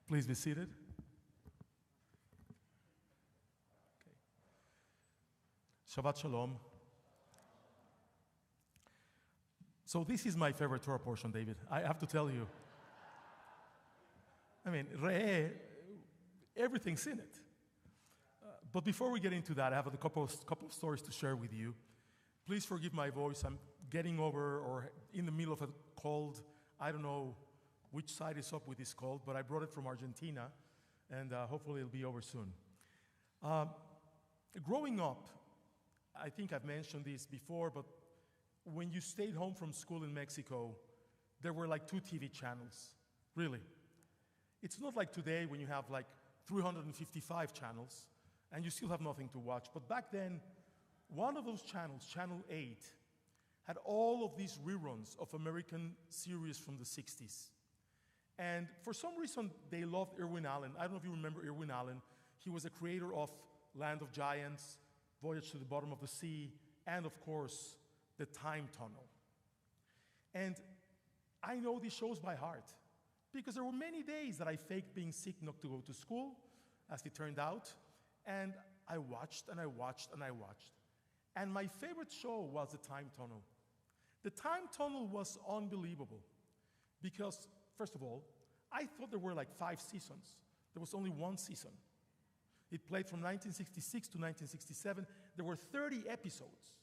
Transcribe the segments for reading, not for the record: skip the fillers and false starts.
Please be seated. Okay. Shabbat Shalom. So this is my favorite Torah portion, David. I have to tell you. I mean, Reeh, everything's in it. But before we get into that, I have a couple of stories to share with you. Please forgive my voice. I'm getting over or in the middle of a cold. I don't know which side is up with this cold, but I brought it from Argentina, and hopefully it'll be over soon. Growing up, I think I've mentioned this before, but when you stayed home from school in Mexico, there were like 2 TV channels, really. It's not like today when you have like 355 channels, and you still have nothing to watch. But back then, one of those channels, Channel 8, had all of these reruns of American series from the 60s. And for some reason, they loved Irwin Allen. I don't know if you remember Irwin Allen. He was the creator of Land of Giants, Voyage to the Bottom of the Sea, and of course, The Time Tunnel. And I know these shows by heart because there were many days that I faked being sick not to go to school, as it turned out, and I watched and I watched and I watched. And my favorite show was The Time Tunnel. The Time Tunnel was unbelievable because, first of all, I thought there were like 5 seasons. There was only 1 season. It played from 1966 to 1967. There were 30 episodes.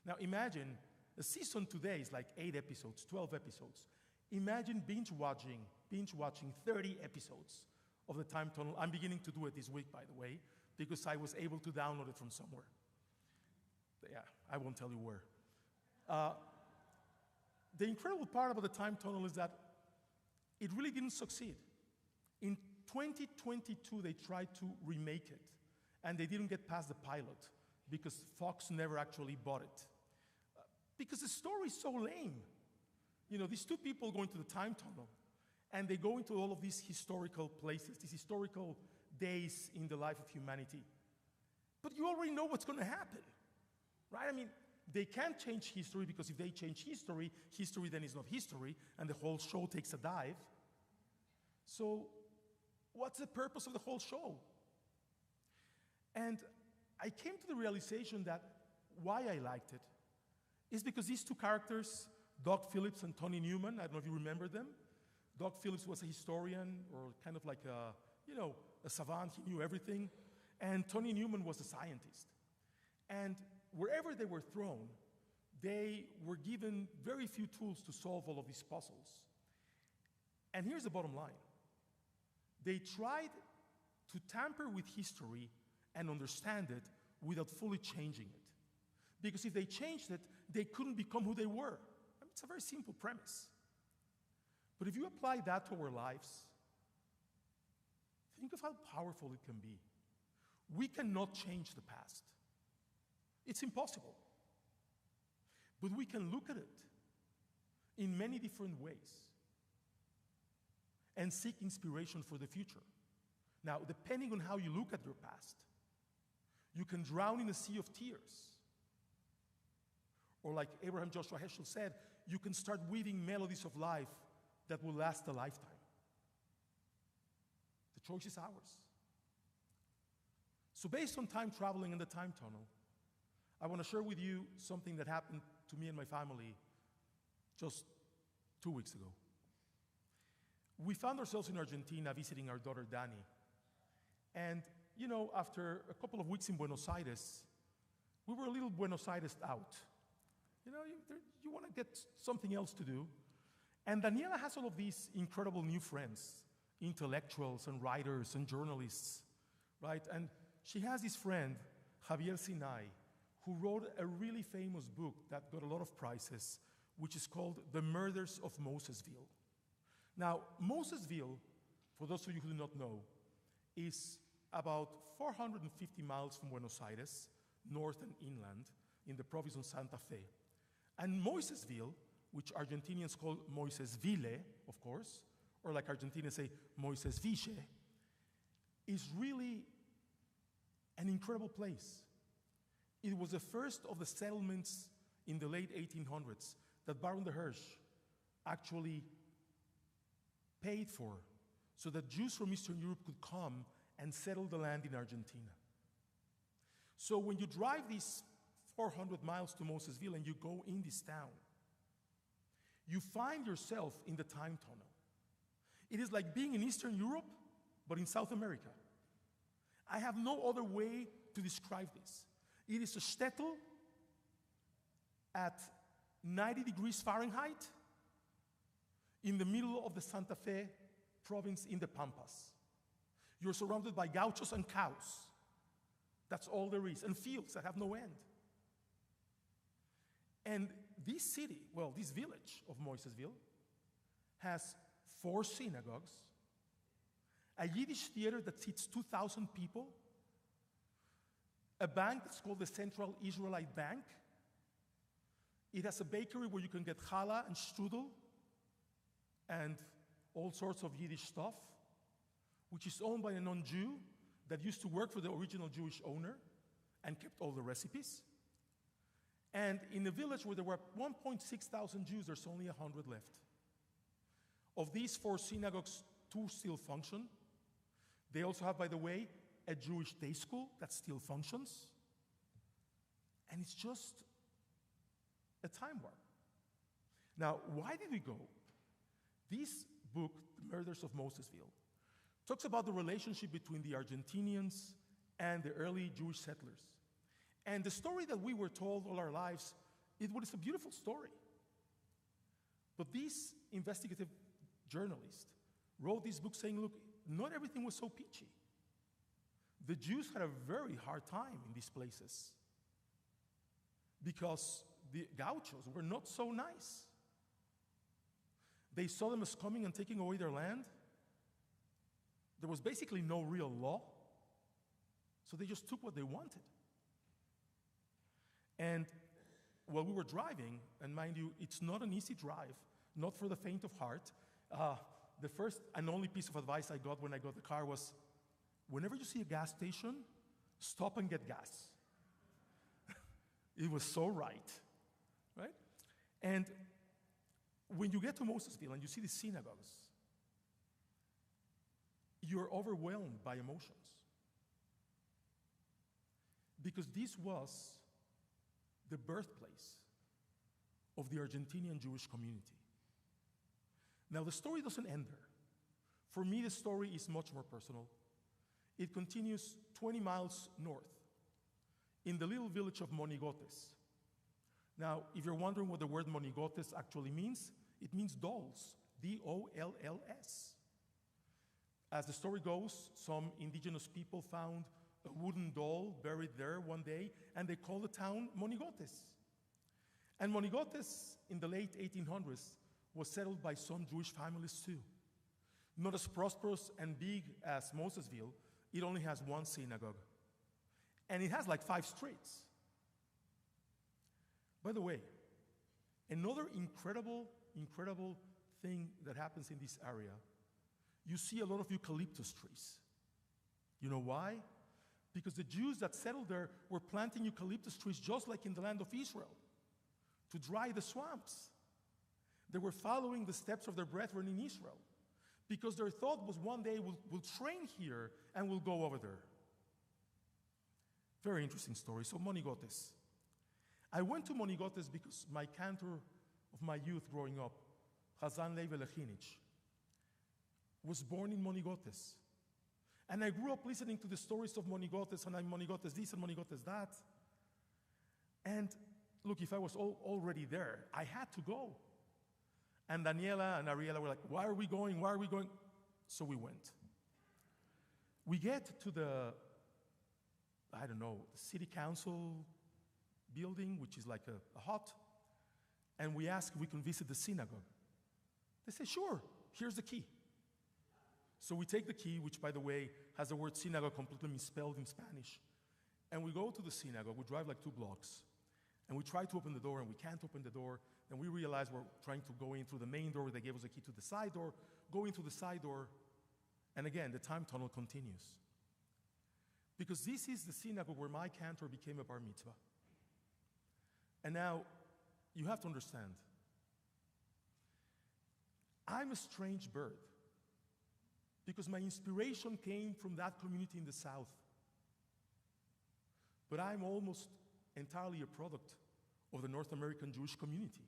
Now imagine, a season today is like 8 episodes, 12 episodes. Imagine binge watching 30 episodes of The Time Tunnel. I'm beginning to do it this week, by the way, because I was able to download it from somewhere. Yeah, I won't tell you where. The incredible part about The Time Tunnel is that it really didn't succeed. In 2022, they tried to remake it, and they didn't get past the pilot because Fox never actually bought it. Because the story is so lame. You know, these 2 people go into the time tunnel, and they go into all of these historical places, these historical days in the life of humanity. But you already know what's going to happen, right? I mean, they can't change history because if they change history, history then is not history, and the whole show takes a dive. So what's the purpose of the whole show? And I came to the realization that why I liked it is because these 2 characters, Doug Phillips and Tony Newman, I don't know if you remember them. Doug Phillips was a historian or kind of like a savant, he knew everything. And Tony Newman was a scientist. And wherever they were thrown, they were given very few tools to solve all of these puzzles. And here's the bottom line. They tried to tamper with history and understand it without fully changing it. Because if they changed it, they couldn't become who they were. I mean, it's a very simple premise. But if you apply that to our lives, think of how powerful it can be. We cannot change the past. It's impossible. But we can look at it in many different ways and seek inspiration for the future. Now, depending on how you look at your past, you can drown in a sea of tears. Or like Abraham Joshua Heschel said, you can start weaving melodies of life that will last a lifetime. The choice is ours. So based on time traveling and the time tunnel, I want to share with you something that happened to me and my family just 2 weeks ago. We found ourselves in Argentina visiting our daughter Dani. And, you know, after a couple of weeks in Buenos Aires, we were a little Buenos Aires out. You know, you want to get something else to do. And Daniela has all of these incredible new friends, intellectuals and writers and journalists, right? And she has this friend, Javier Sinai, who wrote a really famous book that got a lot of prizes, which is called The Murders of Mosesville. Now, Mosesville, for those of you who do not know, is about 450 miles from Buenos Aires, north and inland, in the province of Santa Fe. And Moisesville, which Argentinians call Moisesville, of course, or like Argentinians say, Moisesviche, is really an incredible place. It was the first of the settlements in the late 1800s that Baron de Hirsch actually paid for so that Jews from Eastern Europe could come and settle the land in Argentina. So when you drive these 400 miles to Mosesville and you go in this town, you find yourself in the time tunnel. It is like being in Eastern Europe, but in South America. I have no other way to describe this. It is a shtetl at 90 degrees Fahrenheit in the middle of the Santa Fe province in the Pampas. You're surrounded by gauchos and cows. That's all there is, and fields that have no end. And this city, well, this village of Mosesville, has 4 synagogues, a Yiddish theater that seats 2,000 people, a bank that's called the Central Israelite Bank. It has a bakery where you can get challah and strudel and all sorts of Yiddish stuff, which is owned by a non-Jew that used to work for the original Jewish owner and kept all the recipes. And in a village where there were 1.6 thousand Jews, there's only 100 left. Of these 4 synagogues, 2 still function. They also have, by the way, a Jewish day school that still functions. And it's just a time warp. Now, why did we go? This book, The Murders of Mosesville, talks about the relationship between the Argentinians and the early Jewish settlers. And the story that we were told all our lives, it was a beautiful story. But this investigative journalist wrote this book saying, look, not everything was so peachy. The Jews had a very hard time in these places because the gauchos were not so nice. They saw them as coming and taking away their land. There was basically no real law, so they just took what they wanted. And while we were driving, and mind you, it's not an easy drive, not for the faint of heart. The first and only piece of advice I got when I got the car was, whenever you see a gas station, stop and get gas. It was so right? And when you get to Mosesville and you see the synagogues, you're overwhelmed by emotions. Because this was the birthplace of the Argentinian Jewish community. Now, the story doesn't end there. For me, the story is much more personal. It continues 20 miles north in the little village of Monigotes. Now, if you're wondering what the word Monigotes actually means, it means dolls, D-O-L-L-S. As the story goes, some indigenous people found a wooden doll buried there one day, and they called the town Monigotes. And Monigotes, in the late 1800s, was settled by some Jewish families too. Not as prosperous and big as Mosesville, it only has 1 synagogue. And it has like 5 streets. By the way, another incredible thing that happens in this area, you see a lot of eucalyptus trees. You know why? Because the Jews that settled there were planting eucalyptus trees just like in the land of Israel to dry the swamps. They were following the steps of their brethren in Israel because their thought was one day we'll train here and we'll go over there. Very interesting story. So Monigotes. I went to Monigotes because my cantor of my youth growing up, Hazan Levi Lechinich, was born in Monigotes. And I grew up listening to the stories of Monigotes, and I'm Monigotes this and Monigotes that. And look, if I was already there, I had to go. And Daniela and Ariela were like, why are we going? Why are we going? So we went. We get to the city council building, which is like a hut, and we ask if we can visit the synagogue. They say, sure, here's the key. So we take the key, which, by the way, has the word synagogue completely misspelled in Spanish, and we go to the synagogue. We drive like 2 blocks, and we try to open the door, and we can't open the door. Then we realize we're trying to go in through the main door. They gave us a key to the side door, go into the side door, and again, the time tunnel continues. Because this is the synagogue where my cantor became a bar mitzvah. And now, you have to understand, I'm a strange bird. because my inspiration came from that community in the South. But I'm almost entirely a product of the North American Jewish community.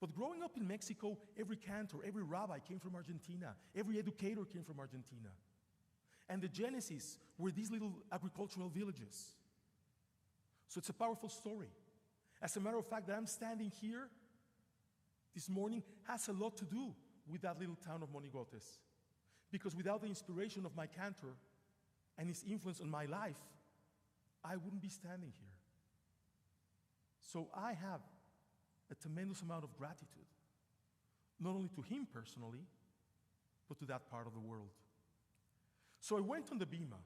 But growing up in Mexico, every cantor, every rabbi came from Argentina. Every educator came from Argentina. And the genesis were these little agricultural villages. So it's a powerful story. As a matter of fact, that I'm standing here this morning has a lot to do with that little town of Monigotes. Because without the inspiration of my cantor and his influence on my life, I wouldn't be standing here. So I have a tremendous amount of gratitude, not only to him personally, but to that part of the world. So I went on the bima,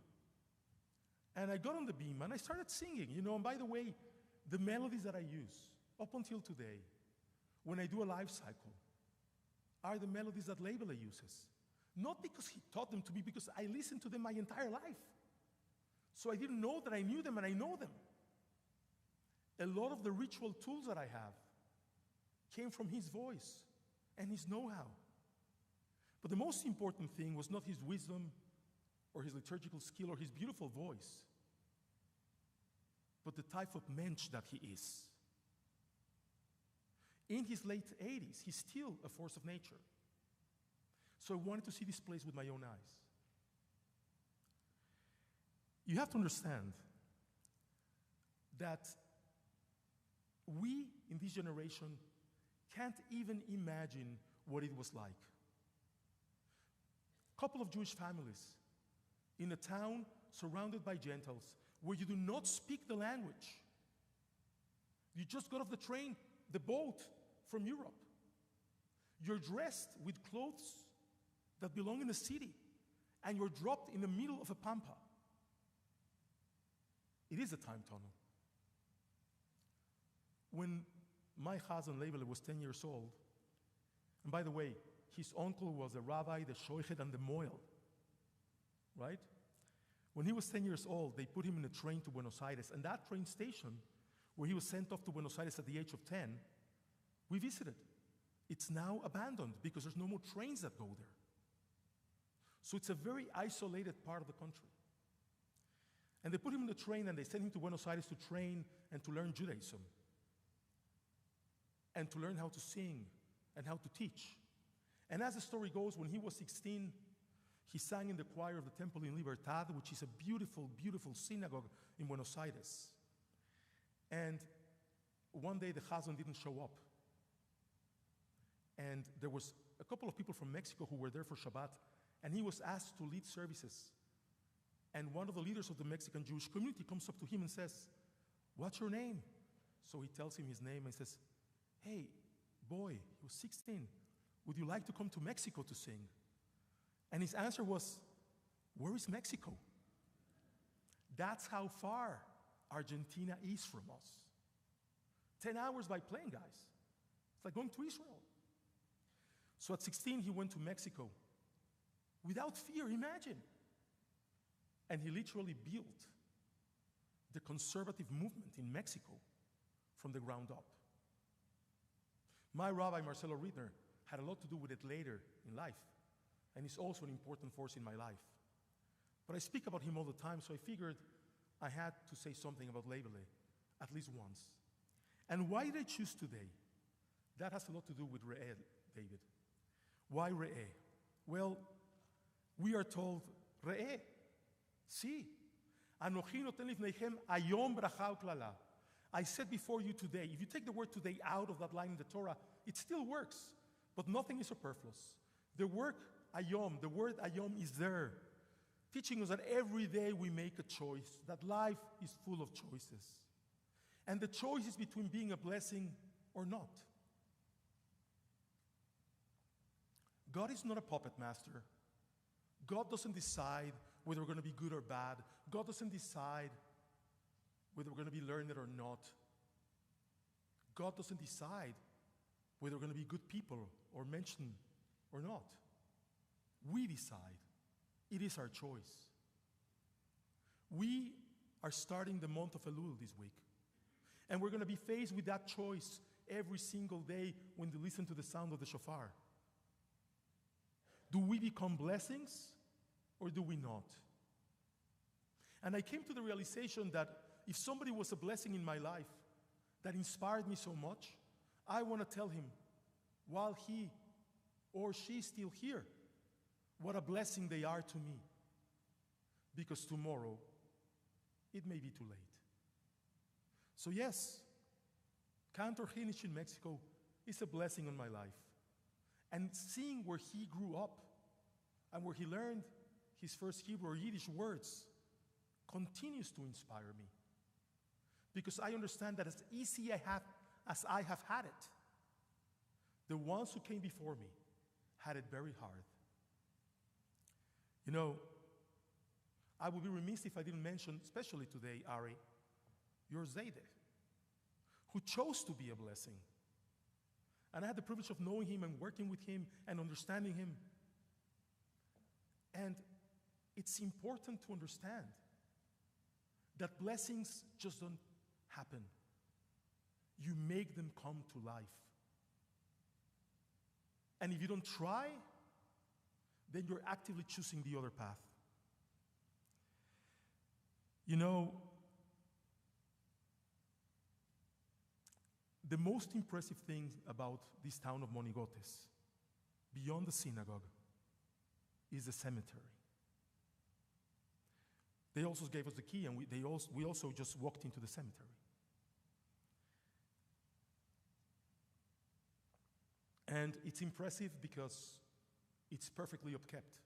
and I got on the bima, and I started singing, and by the way, the melodies that I use up until today, when I do a life cycle, are the melodies that Leibele uses. Not because he taught them to me, because I listened to them my entire life. So I didn't know that I knew them, and I know them. A lot of the ritual tools that I have came from his voice and his know-how. But the most important thing was not his wisdom or his liturgical skill or his beautiful voice, but the type of mensch that he is. In his late 80s, he's still a force of nature. So I wanted to see this place with my own eyes. You have to understand that we in this generation can't even imagine what it was like. A couple of Jewish families in a town surrounded by Gentiles where you do not speak the language. You just got off the train, the boat from Europe. You're dressed with clothes that belong in the city, and you're dropped in the middle of a pampa. It is a time tunnel. When my cousin Leibele was 10 years old, and by the way, his uncle was the rabbi, the shoichet, and the moel, right? When he was 10 years old, they put him in a train to Buenos Aires, and that train station, where he was sent off to Buenos Aires at the age of 10, we visited. It's now abandoned because there's no more trains that go there. So it's a very isolated part of the country. And they put him in the train and they sent him to Buenos Aires to train and to learn Judaism and to learn how to sing and how to teach. And as the story goes, when he was 16, he sang in the choir of the Temple in Libertad, which is a beautiful, beautiful synagogue in Buenos Aires. And one day the chazan didn't show up. And there was a couple of people from Mexico who were there for Shabbat, and he was asked to lead services. And one of the leaders of the Mexican Jewish community comes up to him and says, "What's your name?" So he tells him his name and says, "Hey, boy," he was 16, "would you like to come to Mexico to sing?" And his answer was, "Where is Mexico?" That's how far Argentina is from us. 10 hours by plane, guys. It's like going to Israel. So at 16, he went to Mexico without fear, imagine. And he literally built the conservative movement in Mexico from the ground up. My rabbi, Marcelo Riedner, had a lot to do with it later in life, and he's also an important force in my life. But I speak about him all the time, so I figured I had to say something about Leibele, at least once. And why did I choose today? That has a lot to do with Re'eh, David. Why Re'eh? Well, we are told, Re'eh, see, Anochi noten lifneichem hayom bracha u'klala. I said before you today, if you take the word today out of that line in the Torah, it still works, but nothing is superfluous. The word ayom is there, teaching us that every day we make a choice, that life is full of choices. And the choice is between being a blessing or not. God is not a puppet master. God doesn't decide whether we're going to be good or bad. God doesn't decide whether we're going to be learned or not. God doesn't decide whether we're going to be good people or mentioned or not. We decide. It is our choice. We are starting the month of Elul this week. And we're going to be faced with that choice every single day when we listen to the sound of the shofar. Do we become blessings or do we not? And I came to the realization that if somebody was a blessing in my life that inspired me so much, I want to tell him, while he or she is still here, what a blessing they are to me. Because tomorrow, it may be too late. So yes, Cantor Hinish in Mexico is a blessing on my life. And seeing where he grew up and where he learned his first Hebrew or Yiddish words continues to inspire me. Because I understand that as easy as I have had it, the ones who came before me had it very hard. You know, I would be remiss if I didn't mention, especially today, Ari, your Zayde, who chose to be a blessing. And I had the privilege of knowing him and working with him and understanding him. And it's important to understand that blessings just don't happen. You make them come to life. And if you don't try, then you're actively choosing the other path. You know, the most impressive thing about this town of Monigotes, beyond the synagogue, is the cemetery. They also gave us the key, and we also just walked into the cemetery. And it's impressive because it's perfectly upkept.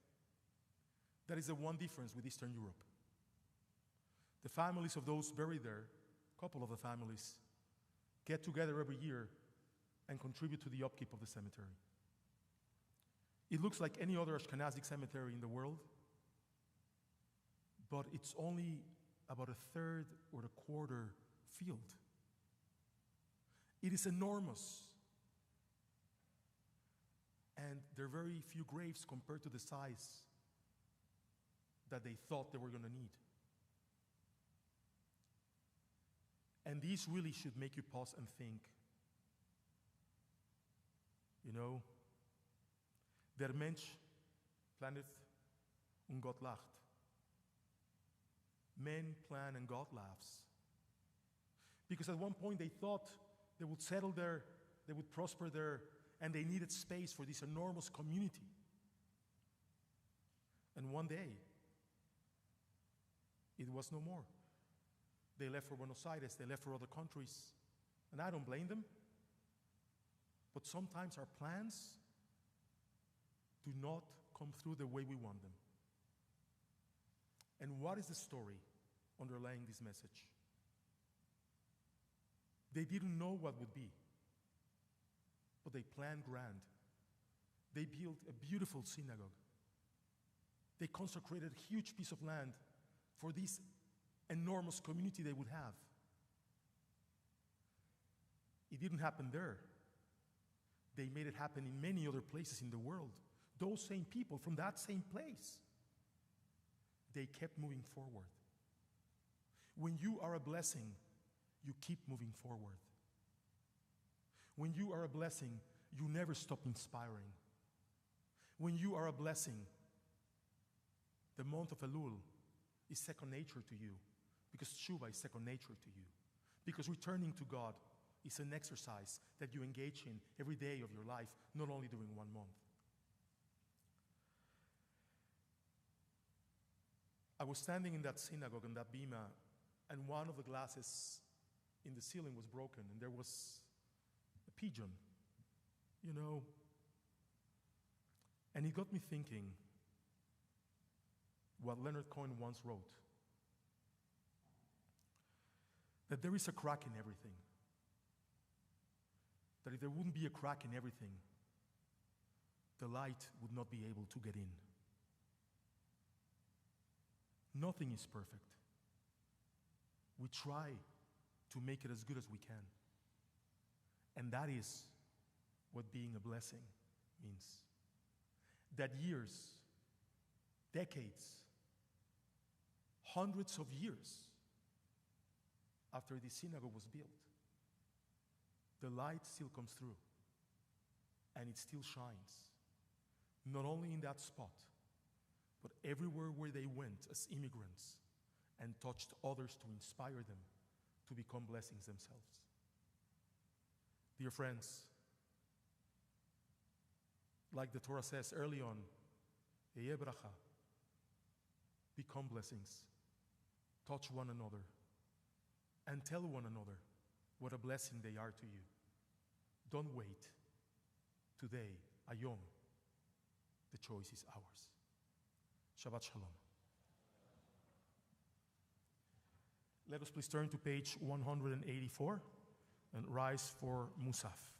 That is the one difference with Eastern Europe. The families of those buried there, a couple of the families, get together every year and contribute to the upkeep of the cemetery. It looks like any other Ashkenazic cemetery in the world, but it's only about a third or a quarter field. It is enormous. And there are very few graves compared to the size that they thought they were going to need. And these really should make you pause and think. You know, der Mensch planet und Gott lacht. Men plan and God laughs. Because at one point they thought they would settle there, they would prosper there, and they needed space for this enormous community. And one day, it was no more. They left for Buenos Aires, they left for other countries, and I don't blame them. But sometimes our plans do not come through the way we want them. And what is the story underlying this message? They didn't know what would be, but they planned grand. They built a beautiful synagogue. They consecrated a huge piece of land for this enormous community they would have. It didn't happen there. They made it happen in many other places in the world. Those same people from that same place, they kept moving forward. When you are a blessing, you keep moving forward. When you are a blessing, you never stop inspiring. When you are a blessing, the month of Elul is second nature to you, because Tshuva is second nature to you. Because returning to God is an exercise that you engage in every day of your life, not only during 1 month. I was standing in that synagogue, in that bima, and one of the glasses in the ceiling was broken, and there was a pigeon, you know. And it got me thinking what Leonard Cohen once wrote, that there is a crack in everything. That if there wouldn't be a crack in everything, the light would not be able to get in. Nothing is perfect. We try to make it as good as we can. And that is what being a blessing means. That years, decades, hundreds of years after the synagogue was built, the light still comes through and it still shines. not only in that spot, but everywhere where they went as immigrants and touched others to inspire them to become blessings themselves. Dear friends, like the Torah says early on, Eyeh bracha, become blessings, touch one another, and tell one another what a blessing they are to you. Don't wait. Today, Ayom, the choice is ours. Shabbat Shalom. Let us please turn to page 184 and rise for Musaf.